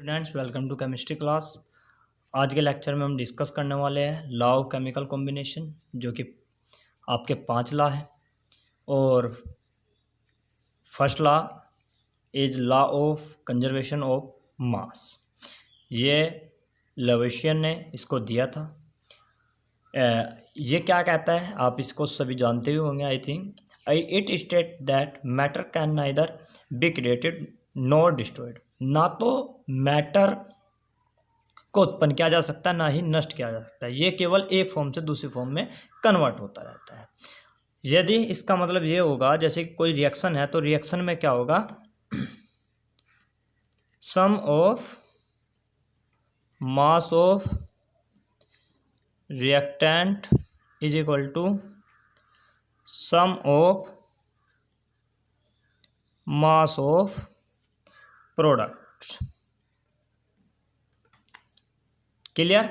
Students welcome to chemistry class. आज के lecture में हम डिस्कस करने वाले हैं लॉ ऑफ केमिकल कॉम्बिनेशन, जो कि आपके 5 लॉ है। और first law is law of conservation of मास। ये लवेशियन ने इसको दिया था। ये क्या कहता है आप इसको सभी जानते ही होंगे I think. It state that matter can neither be created nor destroyed. ना तो मैटर को उत्पन्न किया जा सकता है, ना ही नष्ट किया जा सकता है। ये केवल एक फॉर्म से दूसरी फॉर्म में कन्वर्ट होता रहता है। यदि इसका मतलब ये होगा जैसे कि कोई रिएक्शन है, तो रिएक्शन में क्या होगा, sum of mass of reactant is equal to sum of mass of products. Clear.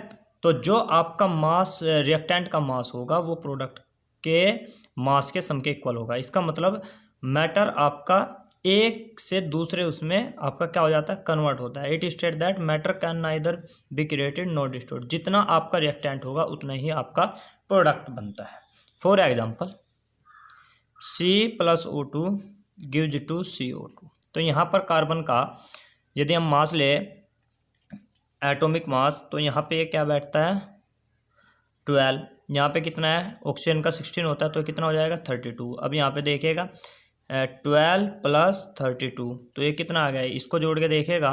तो जो आपका मास रिएक्टेंट का मास होगा वो प्रोडक्ट के मास के सम के इक्वल होगा। इसका मतलब मैटर आपका एक से दूसरे उसमें आपका क्या हो जाता है, कन्वर्ट होता है। It state that matter can neither be created nor destroyed. जितना आपका रिएक्टेंट होगा उतना ही आपका प्रोडक्ट बनता है। For example C+O2 gives to CO2। तो यहाँ पर कार्बन का यदि हम मास ले एटॉमिक मास, तो यहाँ पे ये क्या बैठता है 12। यहाँ पे कितना है, ऑक्सीजन का 16 होता है, तो कितना हो जाएगा 32। अब यहाँ पे देखिएगा 12 + 32, तो ये कितना आ गया, इसको जोड़ के देखेगा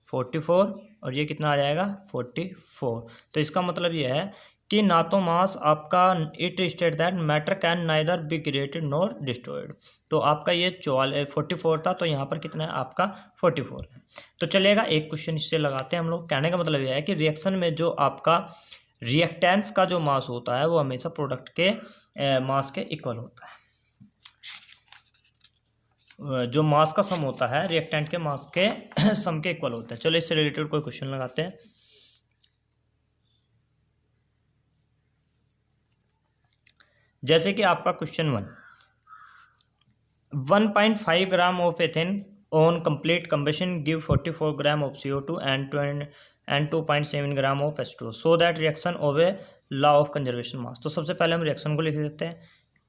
44, और ये कितना आ जाएगा 44। तो इसका मतलब ये है कि ना तो मास आपका, it state that matter can neither be created nor destroyed. तो आपका ये 44 था, तो यहाँ पर कितना है आपका 44 है। तो चलेगा एक क्वेश्चन इससे लगाते हैं हम लोग। कहने का मतलब यह है कि रिएक्शन में जो आपका रिएक्टेंस का जो मास होता है वो हमेशा प्रोडक्ट के मास के इक्वल होता है। जो मास का सम होता है रिएक्टेंट के मास के सम के इक्वल होता है। चलो इससे रिलेटेड कोई क्वेश्चन लगाते हैं। जैसे कि आपका question 1.5 gram of ethane on complete combustion give 44 gram of CO2 and 2.7 gram of H2O so that reaction of a law of conservation mass. तो सबसे पहले हम रिएक्शन को लिख देते हैं।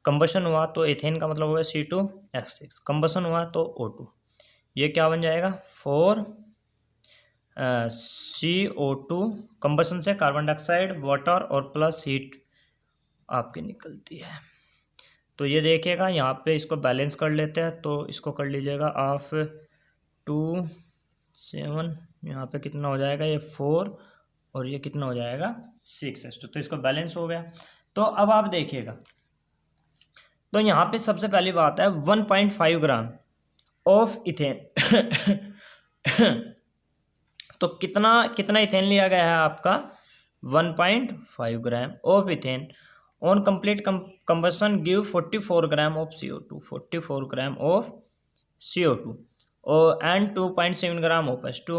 कंबशन हुआ तो एथेन का मतलब होगा C2H6, कंबशन हुआ तो O2, ये क्या बन जाएगा 4 CO2। कंबशन से कार्बन डाइऑक्साइड, वाटर और प्लस हीट आपकी निकलती है। तो ये देखिएगा यहाँ पे इसको बैलेंस कर लेते हैं। तो इसको कर लीजिएगा ऑफ 2 7, यहाँ पे कितना हो जाएगा ये 4, और ये कितना हो जाएगा 6H2। तो इसको बैलेंस हो गया। तो अब आप देखिएगा, तो यहाँ पे सबसे पहली बात है 1.5 ग्राम ऑफ इथेन तो कितना इथेन लिया गया है आपका 1.5 gram of ethane on complete combustion give 44 gram of CO2, 44 gram of CO2 और and 2.7 gram of H2,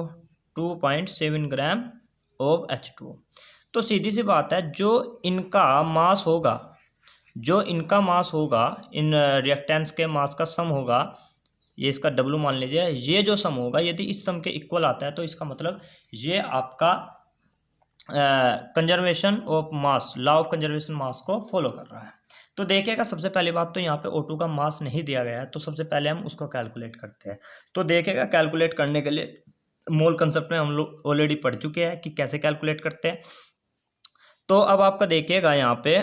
2.7 gram of H2O। तो सीधी सी बात है, जो इनका मास होगा इन रिएक्टेंट्स के मास का सम होगा, ये इसका W मान लीजिए। ये जो सम होगा यदि इस सम के इक्वल आता है तो इसका मतलब ये आपका conservation of mass, law of conservation mass को फॉलो कर रहा है। तो देखिएगा सबसे पहली बात तो यहाँ पे O2 का मास नहीं दिया गया है, तो सबसे पहले हम उसको कैलकुलेट करते हैं। तो देखिएगा कैलकुलेट करने के लिए मोल कंसेप्ट में हम लोग ऑलरेडी पढ़ चुके हैं कि कैसे कैलकुलेट करते हैं। तो अब आपका देखिएगा यहाँ पे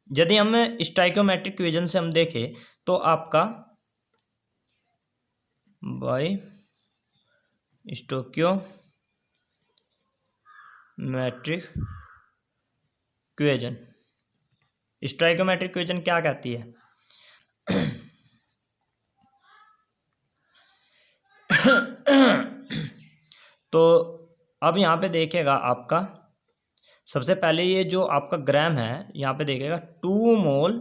यदि हम स्टोइकियोमेट्रिक इक्वेशन से हम देखें तो आपका by stoichiometric equation, stoichiometric equation क्या कहती है तो अब यहाँ पे देखिएगा आपका सबसे पहले ये जो आपका ग्राम है, यहाँ पे देखिएगा 2 mole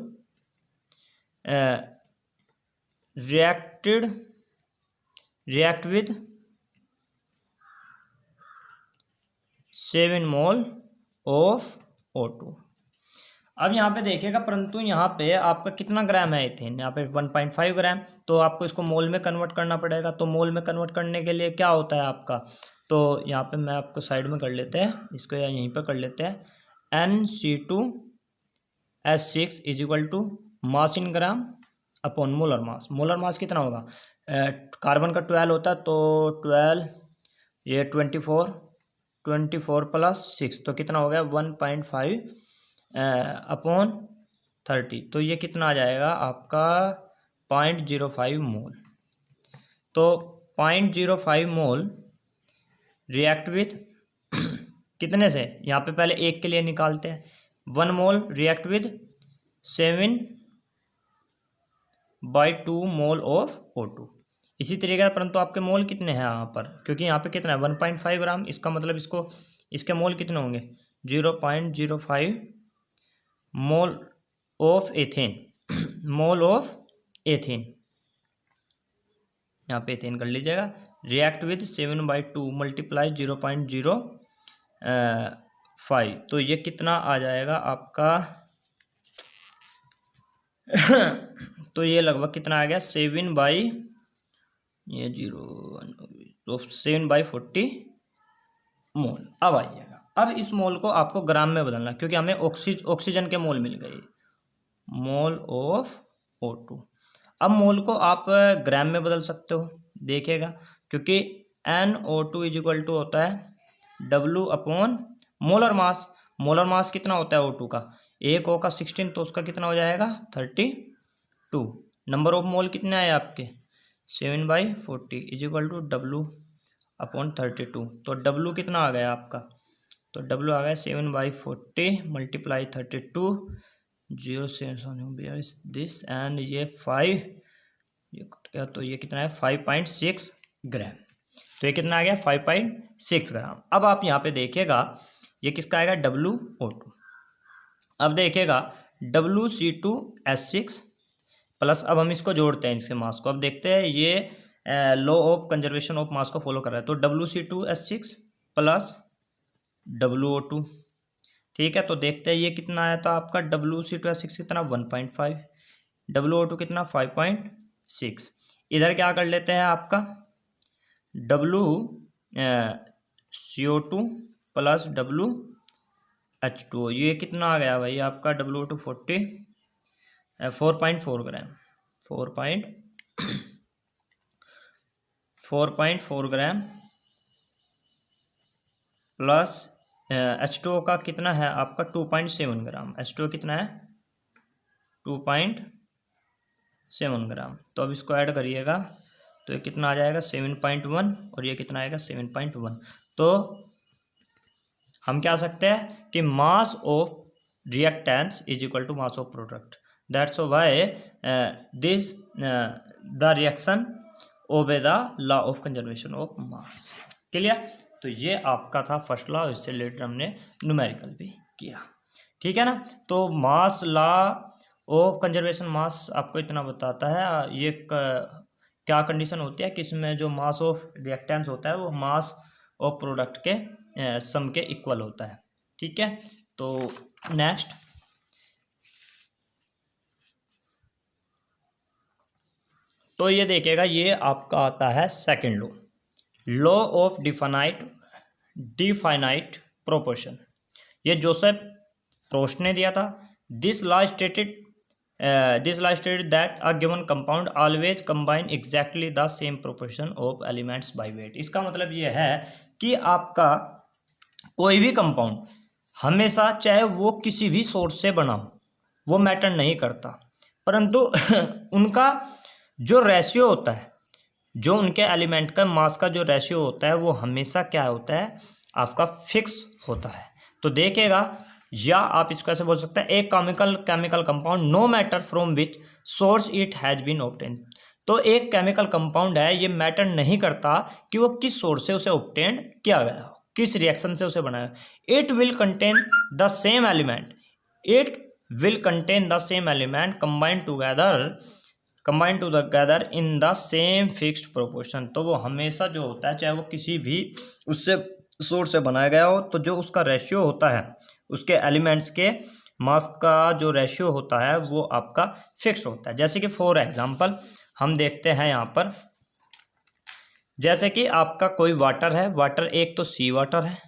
react with 7 mole of O2। अब यहाँ पे देखिएगा, परंतु यहाँ पे आपका कितना ग्राम है इथेन, यहाँ पे 1.5 ग्राम। तो आपको इसको मोल में कन्वर्ट करना पड़ेगा। तो मोल में कन्वर्ट करने के लिए क्या होता है आपका तो यहाँ पे मैं आपको साइड में कर लेते हैं इसको, या यहीं पर कर लेते हैं। NC2H6 is equal to mass in gram upon molar mass. Molar mass कितना होगा, कार्बन का 12 होता है तो 12, ये 24 प्लस 6 तो कितना हो गया 1.5 अपॉन 30, तो ये कितना आ जाएगा आपका 0.05 मोल। तो 0.05 मोल रिएक्ट विथ कितने से, यहाँ पे पहले एक के लिए निकालते हैं। 1 mole react with 7/2 mole of O2। इसी तरीके से, परंतु आपके मोल कितने हैं यहाँ पर, क्योंकि यहाँ पे कितना है 1.5 ग्राम, इसका मतलब इसके मोल कितने होंगे 0.05 mole of ethane. Mole of ethane, यहाँ पे एथेन कर लीजिएगा। रिएक्ट विद 7/2 मल्टीप्लाई 0.05, तो ये कितना आ जाएगा आपका तो ये लगभग कितना आ गया 7/40 मोल। अब आइएगा, अब इस मोल को आपको ग्राम में बदलना, क्योंकि हमें ऑक्सीजन के मोल मिल गए, मोल ऑफ O2। अब मोल को आप ग्राम में बदल सकते हो, देखिएगा, क्योंकि NO2 इज इक्वल टू होता है W upon molar mass. Molar mass कितना होता है O2 का, 1 होगा 16, तो उसका कितना हो जाएगा 32। नंबर ऑफ मोल कितने आए आपके 7/40 is equal to W upon 32। तो W कितना आ गया आपका, तो W आ गया 7/40 मल्टीप्लाई 32 0 दिस एंड ये 5, ये कट गया, तो ये कितना है 5.6 ग्राम। तो ये कितना आ गया 5.6 ग्राम। अब आप यहाँ पे देखिएगा ये किसका आएगा WO2। अब देखिएगा WC2H6 प्लस, अब हम इसको जोड़ते हैं इसके मास को। अब देखते हैं ये लॉ ऑफ कंजर्वेशन ऑफ मास को फॉलो कर रहा है। तो WC2H6 प्लस WO2, ठीक है। तो देखते हैं ये कितना आया था आपका WC2H6 कितना 1.5, WO2 कितना 5.6। इधर क्या कर लेते हैं आपका WCO2 प्लस WH2, ये कितना आ गया भाई आपका WO2 4.4 ग्राम, 4.4 ग्राम प्लस H2O का कितना है आपका 2.7 ग्राम। H2O कितना है 2.7 ग्राम। तो अब इसको ऐड करिएगा तो ये कितना आ जाएगा 7.1 और ये कितना आएगा 7.1। तो हम क्या सकते हैं कि mass of reactants is equal to mass of product, that's why this the reaction obey the law of conservation of mass. Clear. तो ये आपका था फर्स्ट लॉ, इससे रिलेटेड हमने न्यूमेरिकल भी किया, ठीक है ना। तो mass law of conservation mass आपको इतना बताता है, ये क्या कंडीशन होती है कि इसमें जो मास ऑफ रिएक्टेंट्स होता है वो मास ऑफ प्रोडक्ट के सम के इक्वल होता है, ठीक है। तो नेक्स्ट, तो ये देखिएगा ये आपका आता है second law, law of definite proportion. ये जोसेफ प्रोस्ट ने दिया था। This law stated that a given compound always combine exactly the same proportion of elements by weight. इसका मतलब ये है कि आपका कोई भी कंपाउंड हमेशा, चाहे वो किसी भी सोर्स से बना हो, वो मैटर नहीं करता, परंतु उनका जो रेशियो होता है, जो उनके एलिमेंट का मास का जो रेशियो होता है वो हमेशा क्या होता है आपका फिक्स होता है। तो देखिएगा, या आप इसको ऐसे बोल सकते हैं, एक chemical compound no matter from which source it has been obtained. तो एक केमिकल कंपाउंड है, ये मैटर नहीं करता कि वो किस सोर्स से उसे ऑब्टेन्ड किया गया हो, किस रिएक्शन से उसे बनाया। It will contain the same element, combined together in the same fixed proportion. तो वो हमेशा जो होता है, चाहे वो किसी भी उससे सोर्स से बनाया गया हो, तो जो उसका रेशियो होता है, उसके एलिमेंट्स के मास का जो रेशियो होता है वो आपका फिक्स होता है। जैसे कि फॉर एग्जांपल हम देखते हैं यहाँ पर जैसे कि आपका कोई वाटर है, वाटर एक तो सी वाटर है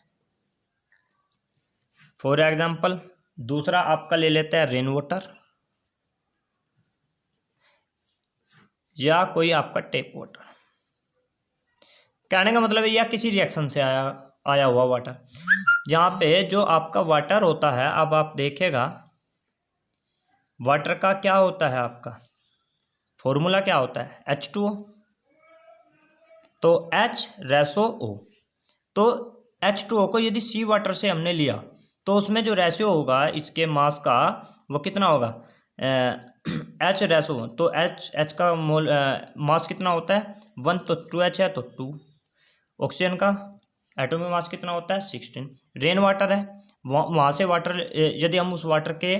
फॉर एग्जाम्पल, दूसरा आपका ले लेते हैं रेन वाटर या कोई आपका टेप वाटर। कहने का मतलब है या किसी रिएक्शन से आया हुआ वाटर। यहाँ पे जो आपका वाटर होता है, अब आप देखेगा वाटर का क्या होता है, आपका फॉर्मूला क्या होता है, H2O। तो H रेसो O, तो H2O को यदि सी वाटर से हमने लिया तो उसमें जो रेशियो होगा इसके मास का वो कितना होगा, H रेसो, तो H का मोल मास कितना होता है 1, तो 2H है तो 2। ऑक्सीजन का एटॉमिक मास कितना होता है 16। रेन वाटर है, वहाँ से वाटर यदि हम उस वाटर के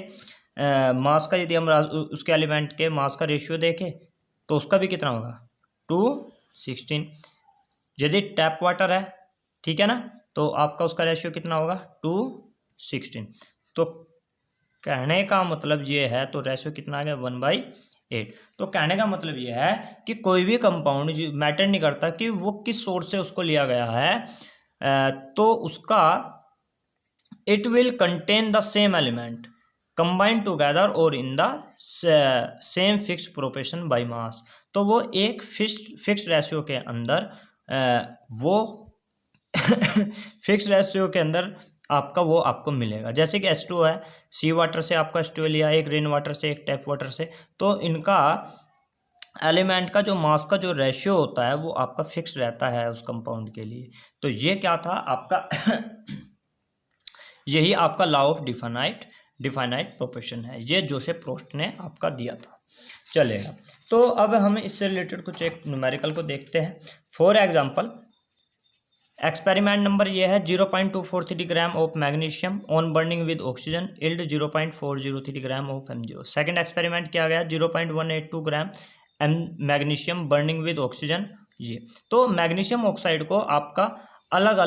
मास का यदि हम उसके एलिमेंट के मास का रेशियो देखें तो उसका भी कितना होगा 2:16। यदि टैप वाटर है, ठीक है ना, तो आपका उसका रेशियो कितना होगा 2:16। तो कहने का मतलब ये है, तो रेशियो कितना आ गया 1/8। तो कहने का मतलब ये है कि कोई भी कंपाउंड मैटर नहीं करता कि वो किस सोर्स से उसको लिया गया है, तो उसका it will contain the same element combined together और in the same fix proportion by mass. तो वो एक फिक्स रेशियो के अंदर वो फिक्स रेशियो के अंदर आपका वो आपको मिलेगा। जैसे कि H2O है, सी वाटर से आपका H2O लिया, एक रेन वाटर से, एक टैप वाटर से, तो इनका एलिमेंट का जो मास का जो रेशियो होता है वो आपका फिक्स रहता है उस कंपाउंड के लिए। तो ये क्या था आपका यही आपका लॉ ऑफ डिफाइनाइट प्रोपोर्शन है, ये जोसेफ प्रोस्ट ने आपका दिया था। चलेगा, तो अब हम इससे रिलेटेड कुछ एक न्यूमेरिकल को देखते हैं। फॉर एग्जांपल एक्सपेरिमेंट नंबर ये है 0.243 gram of magnesium on burning with oxygen yield 0.403 gram of MgO। Second experiment किया गया 0.182 ग्राम मैग्नीशियम बर्निंग विद ऑक्सीजन। ये तो मैग्नीशियम ऑक्साइड को आपका अलग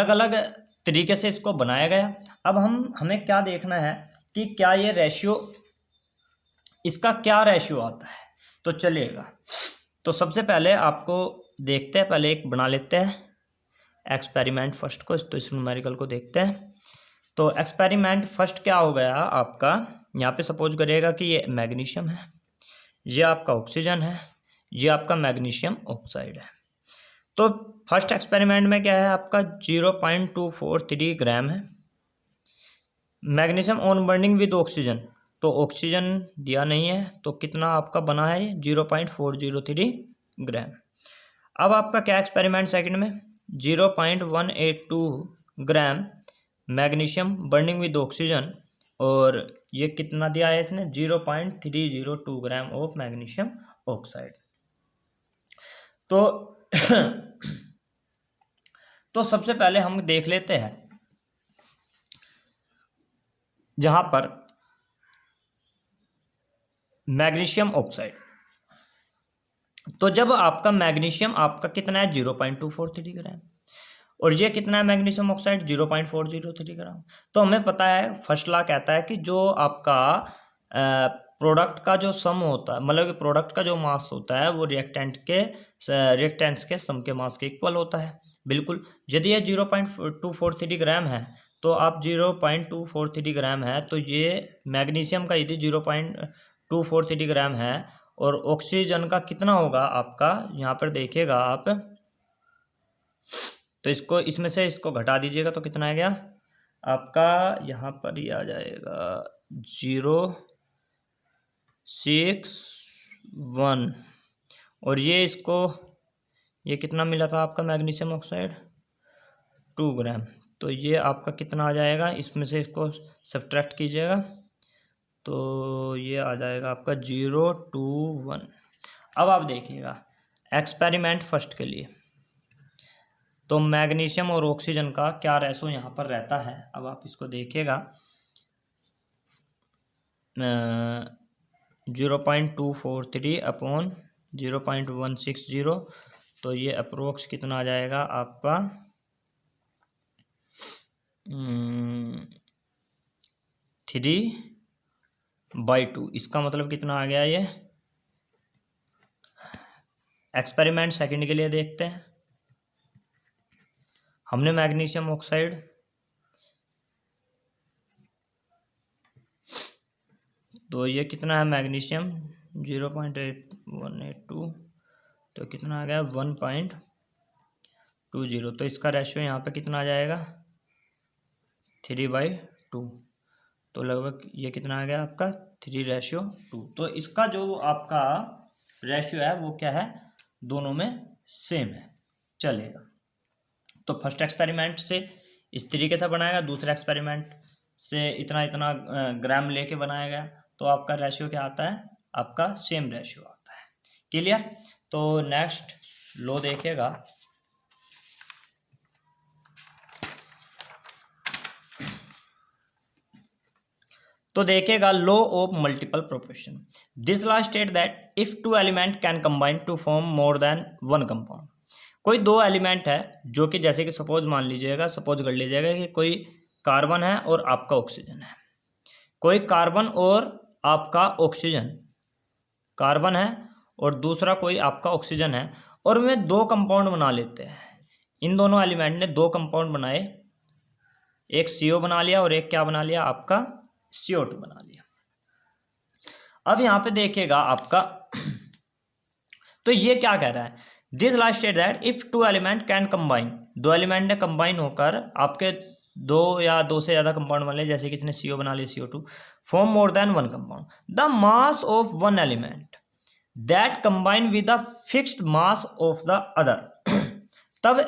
अलग तरीके से इसको बनाया गया। अब हमें क्या देखना है कि क्या ये रेशियो, इसका क्या रेशियो आता है। तो चलिएगा, तो सबसे पहले आपको देखते हैं, पहले एक बना लेते हैं एक्सपेरिमेंट फर्स्ट को, तो इस न्यूमेरिकल को देखते हैं। तो एक्सपेरिमेंट फर्स्ट क्या हो गया आपका, यहाँ पे सपोज करिएगा कि ये मैग्नीशियम है, ये आपका ऑक्सीजन है, ये आपका मैग्नीशियम ऑक्साइड है। तो फर्स्ट एक्सपेरिमेंट में क्या है आपका 0.243 ग्राम है magnesium on burning with oxygen, तो ऑक्सीजन दिया नहीं है, तो कितना आपका बना है 0.403 ग्राम। अब आपका क्या एक्सपेरिमेंट सेकंड में 0.182 ग्राम मैग्नीशियम बर्निंग विद ऑक्सीजन, और ये कितना दिया है इसने 0.302 ग्राम ऑफ मैग्नीशियम ऑक्साइड। तो सबसे पहले हम देख लेते हैं जहां पर मैग्नीशियम ऑक्साइड, तो जब आपका मैग्नीशियम आपका कितना है 0.243 ग्राम और ये कितना है मैग्नीशियम ऑक्साइड 0.403 ग्राम, तो हमें पता है फर्स्ट लॉ कहता है कि जो आपका प्रोडक्ट का जो सम होता है, मतलब कि प्रोडक्ट का जो मास होता है वो रिएक्टेंट्स के सम के मास के इक्वल होता है। बिल्कुल, यदि ये 0.243 ग्राम है तो आप 0.243 ग्राम है, तो ये मैग्नीशियम का यदि 0.243 ग्राम है और ऑक्सीजन का कितना होगा आपका, यहाँ पर देखिएगा आप, तो इसको इसमें से इसको घटा दीजिएगा तो कितना आ गया आपका, यहाँ पर ही आ जाएगा 0.61, और ये इसको ये कितना मिला था आपका मैग्नीशियम ऑक्साइड 2 ग्राम, तो ये आपका कितना आ जाएगा, इसमें से इसको सब्ट्रैक्ट कीजिएगा तो ये आ जाएगा आपका 021। अब आप देखिएगा एक्सपेरिमेंट फर्स्ट के लिए, तो मैग्नीशियम और ऑक्सीजन का क्या रेशो यहाँ पर रहता है। अब आप इसको देखिएगा 0.243 अपॉन 0.160, तो ये अप्रोक्स कितना आ जाएगा आपका 3/2। इसका मतलब कितना आ गया ये एक्सपेरिमेंट सेकंड के लिए देखते हैं। हमने मैग्नीशियम ऑक्साइड तो ये कितना है मैग्नीशियम 0.8182 तो कितना आ गया 1.20 तो इसका रेशियो यहाँ पे कितना आ जाएगा 3/2 तो लगभग ये कितना आ गया आपका 3:2 तो इसका जो आपका रेशियो है वो क्या है दोनों में सेम है चलेगा। तो फर्स्ट एक्सपेरिमेंट से इस तरीके से बनाएगा, दूसरा एक्सपेरिमेंट से इतना इतना ग्राम लेके बनाया गया तो आपका रेशियो क्या आता है आपका सेम रेशियो आता है। क्लियर। तो नेक्स्ट लो देखिएगा तो देखिएगा law of multiple proportion. This law state that if two element can combine to form more than one compound. कोई दो एलिमेंट है जो कि जैसे कि सपोज मान लीजिएगा सपोज कर लीजिएगा कि कोई कार्बन है और आपका ऑक्सीजन है, कोई कार्बन और आपका ऑक्सीजन, कार्बन है और दूसरा कोई आपका ऑक्सीजन है और वे दो कंपाउंड बना लेते हैं। इन दोनों एलिमेंट ने दो कंपाउंड बनाए, एक CO बना लिया और एक क्या बना लिया आपका CO2 बना लिया। अब यहां पे देखिएगा आपका तो ये क्या कह रहा है this law state that if two element can combine, दो एलिमेंट ने कंबाइन होकर आपके दो या दो से ज्यादा कंपाउंड बना लिए, जैसे कि इसने CO बना लिया CO2 form more than one compound, the mass of one element that combine with the fixed mass of the other. तब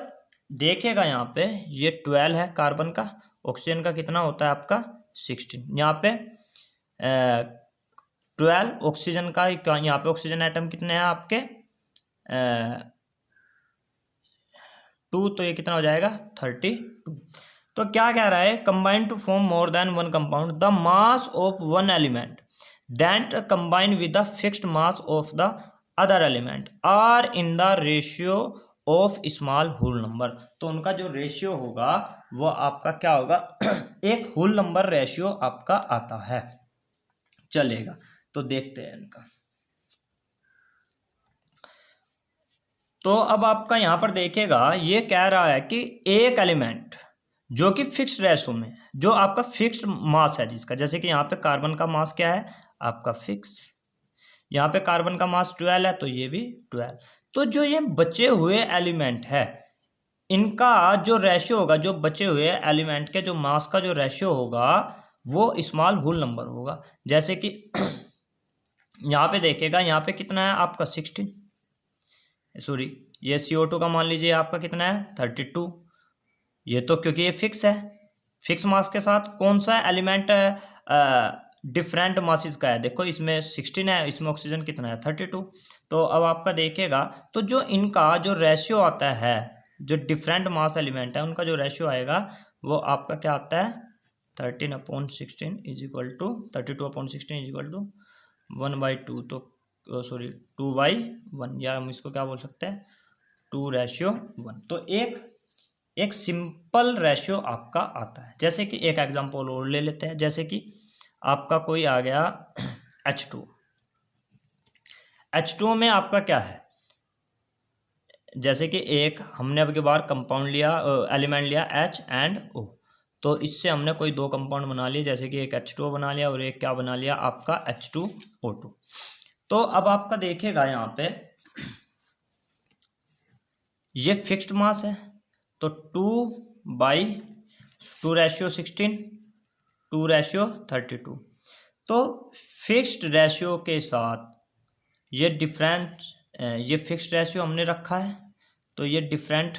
देखिएगा यहाँ पे ये 12 है कार्बन का, ऑक्सीजन का कितना होता है आपका 16। यहाँ पे 12 ऑक्सीजन का, यहाँ पे ऑक्सीजन एटम कितने हैं आपके 2 तो ये कितना हो जाएगा 32। तो क्या कह रहा है combine to form more than one compound the mass of one element that combine with the fixed mass of the other element are in the ratio of small whole number. तो उनका जो रेशियो होगा वो आपका क्या होगा एक whole number ratio आपका आता है चलेगा। तो देखते हैं इनका। तो अब आपका यहां पर देखिएगा ये कह रहा है कि एक एलिमेंट जो कि फिक्स्ड रेशो में, जो आपका फिक्स्ड मास है जिसका, जैसे कि यहाँ पे कार्बन का मास क्या है आपका फिक्स, यहाँ पे कार्बन का मास 12 है तो ये भी 12। तो जो ये बचे हुए एलिमेंट है इनका जो रेशियो होगा, जो बचे हुए एलिमेंट के जो मास का जो रेशियो होगा वो स्मॉल होल नंबर होगा। जैसे कि यहाँ पे देखिएगा यहाँ पे कितना है आपका 16, सॉरी ये CO2 का मान लीजिए आपका कितना है 32। ये तो क्योंकि ये फिक्स है, फिक्स मास के साथ कौन सा एलिमेंट डिफरेंट मासेस का है, देखो इसमें 16 है, इसमें ऑक्सीजन कितना है 32। तो अब आपका देखिएगा तो जो इनका जो रेशियो आता है, जो डिफरेंट मास एलिमेंट है उनका जो रेशियो आएगा वो आपका क्या आता है 13/16 is equal to 32/16 is equal to 1/2। तो सॉरी 2/1, या हम इसको क्या बोल सकते हैं 2:1। तो एक सिंपल रेशियो आपका आता है। जैसे कि एक एग्जांपल और ले लेते हैं, जैसे कि आपका कोई आ गया H2 में आपका क्या है, जैसे कि एक हमने अब की बार कंपाउंड लिया एलिमेंट लिया H&O, तो इससे हमने कोई दो कंपाउंड बना लिए, जैसे कि एक H2O बना लिया और एक क्या बना लिया आपका H2O2। तो अब आपका देखिएगा यहाँ पे ये फिक्स्ड मास है तो 2/2:16 2:32। तो फिक्स्ड रेशियो के साथ ये ये फिक्स्ड रेशियो हमने रखा है तो ये डिफरेंट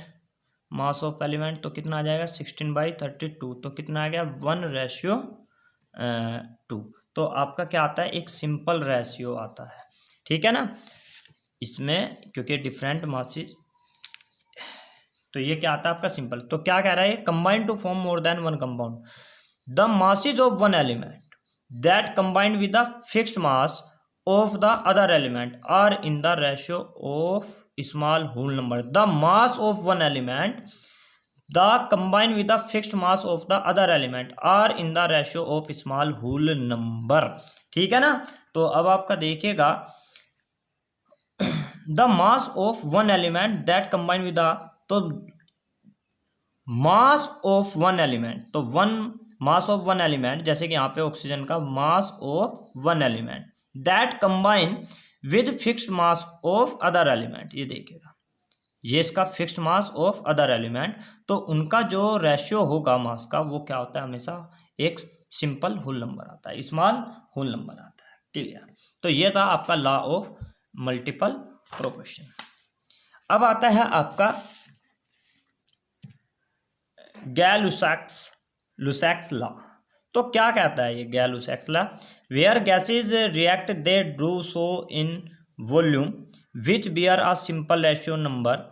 मास ऑफ एलिमेंट तो कितना आ जाएगा 16/32। तो कितना आ गया 1:2। तो आपका क्या आता है एक सिंपल रेशियो आता है, ठीक है ना, इसमें क्योंकि डिफरेंट मासेस, तो ये क्या आता है आपका सिंपल। तो क्या कह रहा है combine to form more than one compound the masses of one element that combine with the fixed mass of the other element are in the ratio of small whole number. The mass of one element the combine with the fixed mass of the other element are in the ratio of small whole number, ठीक है ना। तो अब आपका देखिएगा the mass of one element that combine with the, तो मास of one element, तो one mass of one element, जैसे कि यहाँ पे ऑक्सीजन का मास of one element that combine with fixed mass of other element, ये देखिएगा ये इसका fixed mass of other element, तो उनका जो रेशियो होगा मास का वो क्या होता है, हमेशा एक सिंपल होल नंबर आता है, स्मॉल होल नंबर आता है। क्लियर। तो ये था आपका लॉ ऑफ मल्टीपल प्रोपोर्शन। अब आता है आपका गैल-लुसैक्स लॉ। तो क्या कहता है ये Gay-Lussac's law? Where gases react they do so in volume which bear a simple ratio number,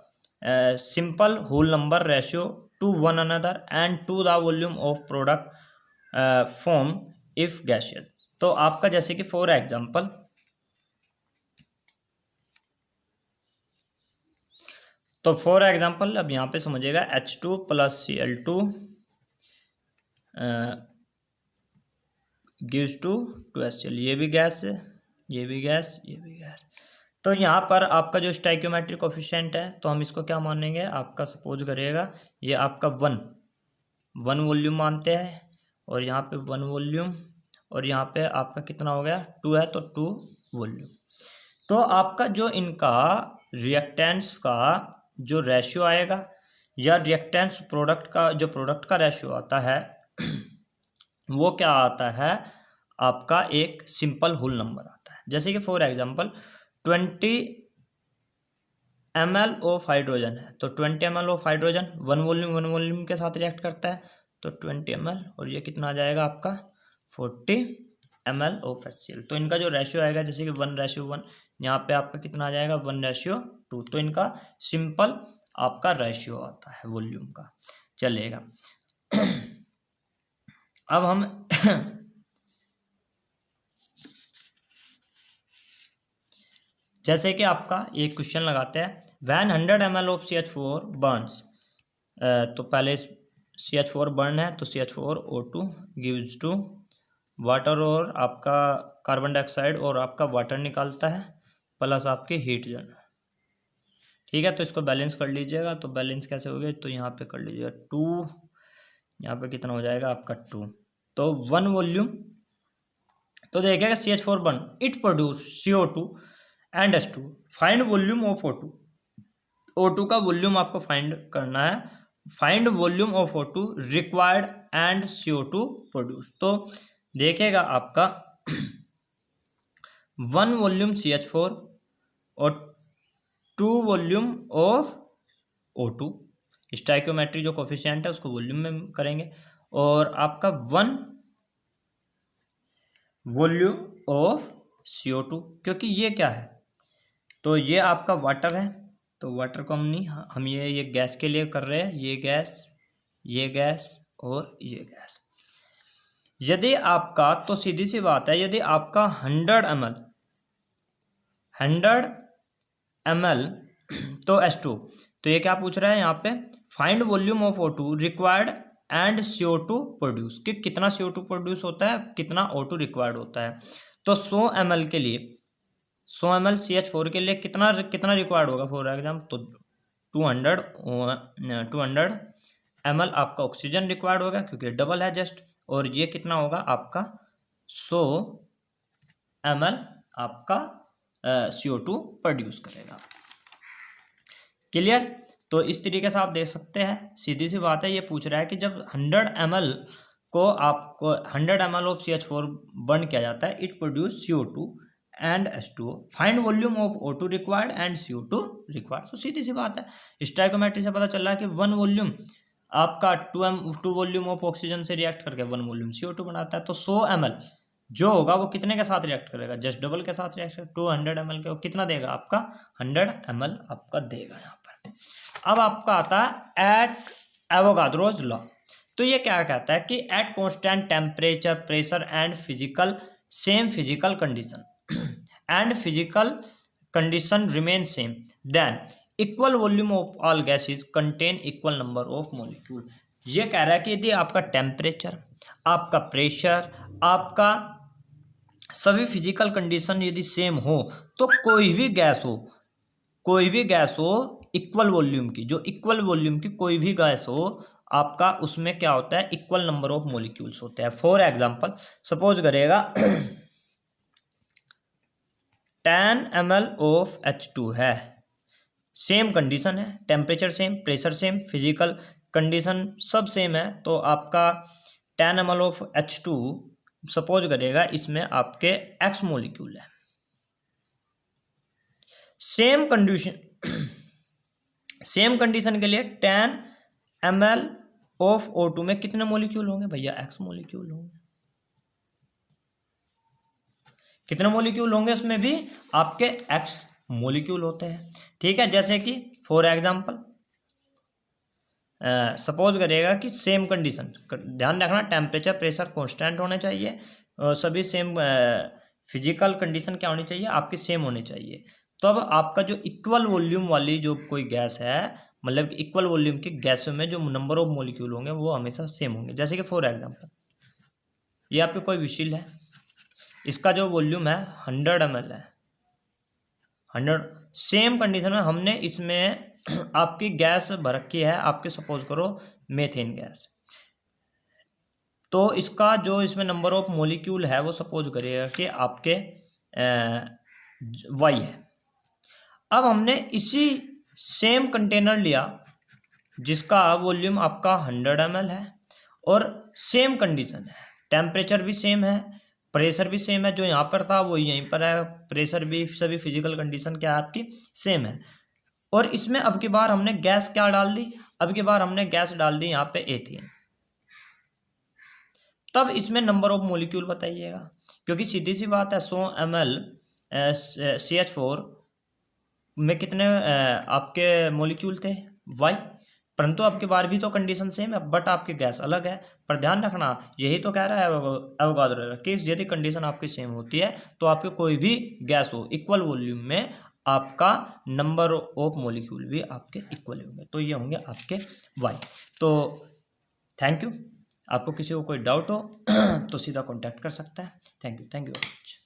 simple whole number ratio to one another and to the volume of product form if gaseous. तो आपका जैसे कि for example, तो for example अब यहाँ पे समझिएगा H2 + Cl2 gives to HCl, ये भी गैस है, ये भी गैस, ये भी गैस। तो यहाँ पर आपका जो स्टोइकियोमेट्रिक कोफिशिएंट है, तो हम इसको क्या मानेंगे, आपका सपोज करिएगा ये आपका वन वॉल्यूम मानते हैं, और यहाँ पे वन वॉल्यूम, और यहाँ पे आपका कितना हो गया, 2 है, तो 2 वॉल्यूम। तो आपका जो इनका रिएक्टेंट्स का जो रेशियो आएगा, या रिएक्टेंट्स प्रोडक्ट का जो प्रोडक्ट का रेशियो आता है वो क्या आता है, आपका एक सिंपल होल नंबर आता है। जैसे कि for example 20 ml of hydrogen है, तो 20 ml of hydrogen one volume के साथ रिएक्ट करता है, तो 20 ml, और ये कितना आ जाएगा आपका 40 ml ऑफ HCl। तो इनका जो रेशियो आएगा जैसे कि 1:1, यहाँ पे आपका कितना आ जाएगा 1:2, तो इनका सिंपल आपका रेशियो आता है वॉल्यूम का। चलेगा। अब हम जैसे कि आपका एक क्वेश्चन लगाते हैं, when 100 ml of CH4 Burns, तो पहले CH4 बर्न है, तो CH4O2 गिव्स टू वाटर, और आपका कार्बन डाइऑक्साइड और आपका वाटर निकालता है, प्लस आपके हीट जन। ठीक है, तो इसको बैलेंस कर लीजिएगा। तो बैलेंस कैसे हो गया, तो यहाँ पे कर लीजिएगा 2, यहाँ पे कितना हो जाएगा आपका 2, तो 1 वॉल्यूम। तो देखिएगा CH4 burn it produce CO2 and H2, find volume of O2। O2 का वॉल्यूम आपको फाइंड करना है, find volume of O2 required and CO2 produce. तो देखिएगा आपका 1 वॉल्यूम CH4 और 2 वॉल्यूम ऑफ O2, स्टोइकियोमेट्रिक जो कोफिशिएंट है उसको वॉल्यूम में करेंगे, और आपका 1 वॉल्यूम ऑफ CO2, क्योंकि ये क्या है, तो ये आपका वाटर है, तो वाटर को हम नहीं, हम ये गैस के लिए कर रहे हैं, ये गैस, ये गैस और ये गैस। यदि आपका, तो सीधी सी बात है, यदि आपका 100 ml तो H2, तो ये क्या पूछ रहा है यहाँ पे, find volume of O2 required and CO2 produce, कि कितना CO2 प्रोड्यूस होता है, कितना O2 रिक्वायर्ड होता है। तो 100 ml के लिए, 100 ml CH4 के लिए कितना रिक्वायर्ड होगा फॉर एग्जाम्पल, तो 200 ml आपका ऑक्सीजन रिक्वायर्ड होगा, क्योंकि डबल है जस्ट, और ये कितना होगा आपका 100 ml आपका CO2 प्रोड्यूस करेगा। क्लियर। तो इस तरीके से आप देख सकते हैं, सीधी सी बात है, ये पूछ रहा है कि जब 100 ml को आपको 100 ml ऑफ CH4 बर्न किया जाता है, it produce CO2 and H2O, find volume of O2 required and CO2 required. तो सीधी सी बात है, स्टोइकियोमेट्री से पता चल रहा है कि 1 वॉल्यूम आपका 2 वॉल्यूम ऑफ ऑक्सीजन से रिएक्ट करके 1 वॉल्यूम CO2 बनाता है, तो 100 ml जो होगा वो कितने के साथ रिएक्ट करेगा, जस्ट डबल के साथ रिएक्ट करेगा, 200 ml के, कितना देगा आपका 100 ml आपका देगा यहाँ पर। अब आपका आता है एट एवोगाड्रोस लॉ। तो ये क्या कहता है कि at constant temperature, pressure and same physical condition and physical condition remain same, than equal volume of all gases contain equal number of molecule. ये कह रहा है कि यदि आपका टेम्परेचर, आपका प्रेशर, आपका सभी फिजिकल कंडीशन यदि सेम हो, तो कोई भी गैस हो, कोई भी गैस हो इक्वल वॉल्यूम की, जो इक्वल वॉल्यूम की कोई भी गैस हो आपका, उसमें क्या होता है, इक्वल नंबर ऑफ मॉलिक्यूल्स होते हैं। फॉर एग्जांपल सपोज करेगा 10 ml ऑफ H2 है, सेम कंडीशन है, temperature same, pressure same, physical condition सब सेम है, तो आपका 10 ml ऑफ H2 सपोज करेगा इसमें आपके X मॉलिक्यूल है। सेम कंडीशन के लिए 10 ml ऑफ O2 में कितने मॉलिक्यूल होंगे भैया, X मॉलिक्यूल होंगे। कितने मॉलिक्यूल होंगे, उसमें भी आपके X मॉलिक्यूल होते हैं। ठीक है, जैसे कि फॉर एग्जांपल सपोज करेगा कि सेम कंडीशन, ध्यान रखना टेम्परेचर प्रेशर कांस्टेंट होने चाहिए, सभी सेम, फिजिकल कंडीशन क्या होनी चाहिए आपकी, सेम होनी चाहिए। तो अब आपका जो इक्वल वॉल्यूम वाली जो कोई गैस है, मतलब कि इक्वल वॉल्यूम की गैसों में जो नंबर ऑफ मॉलिक्यूल होंगे वो हमेशा सेम होंगे। जैसे कि फॉर एग्जांपल ये आपके कोई विशिल है, इसका जो वॉल्यूम है 100 ml है, 100। सेम कंडीशन में हमने इसमें आपकी गैस भर रखी है, आपके सपोज करो मेथेन गैस, तो इसका जो इसमें नंबर ऑफ मॉलिक्यूल है वो सपोज करिएगा कि आपके Y है। अब हमने इसी सेम कंटेनर लिया जिसका वॉल्यूम आपका 100 ml है और सेम कंडीशन है, टेम्परेचर भी सेम है, प्रेशर भी सेम है, जो यहाँ पर था वो यहीं पर है, प्रेशर भी, सभी फिजिकल कंडीशन क्या है आपकी सेम है। और इसमें अब की बार हमने गैस क्या डाल दी, अब की बार हमने गैस डाल दी यहाँ पे एथेन। तब इसमें नंबर ऑफ मॉलिक्यूल बताइएगा, क्योंकि सीधी सी बात है 100 ml CH4 में कितने आपके मॉलिक्यूल थे Y, परंतु आपके बार भी तो कंडीशन सेम है बट आपकी गैस अलग है। पर ध्यान रखना यही तो कह रहा है एवोगाड्रो कि यदि कंडीशन आपकी सेम होती है तो आपके कोई भी गैस हो इक्वल वॉल्यूम में आपका नंबर ऑफ मॉलिक्यूल भी आपके इक्वल होंगे, तो ये होंगे आपके Y। तो थैंक यू। आपको किसी को कोई डाउट हो तो सीधा कॉन्टैक्ट कर सकता है। Thank you very much.